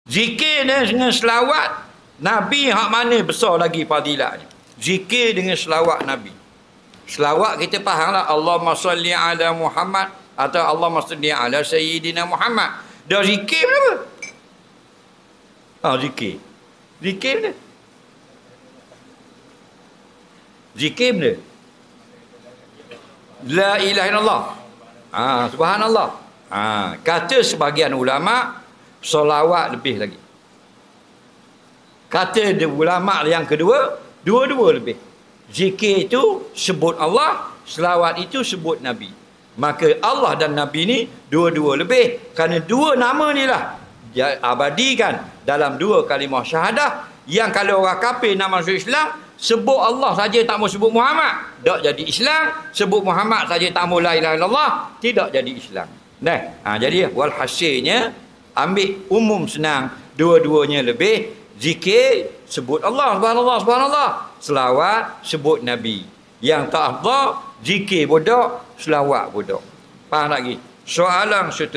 Zikir dengan selawat Nabi hak mana besar lagi fadilatnya? Zikir dengan selawat Nabi. Selawat kita fahamlah, Allahumma salli ala Muhammad atau Allahumma salli ala Sayyidina Muhammad. Dah zikir berapa? Zikir. Zikir benda. Zikir benda. La ilaha illallah. Subhanallah. Kata sebahagian ulama, solawat lebih lagi. Kata ulama yang kedua, dua-dua lebih. Zikir itu sebut Allah, selawat itu sebut Nabi. Maka Allah dan Nabi ni dua-dua lebih. Kerana dua nama ni lah abadikan dalam dua kalimah syahadah. Yang kalau orang kafir nak masuk Islam, sebut Allah saja tak mau sebut Muhammad, tak jadi Islam. Sebut Muhammad saja tak mau la ilaha illallah, tidak jadi Islam. Jadi walhasilnya, ambil umum senang, dua-duanya lebih. Zikir sebut Allah, subhanallah, subhanallah. Selawat sebut Nabi. Yang tak afdal, zikir bodoh, selawat bodoh. Faham lagi? Soalan seterusnya.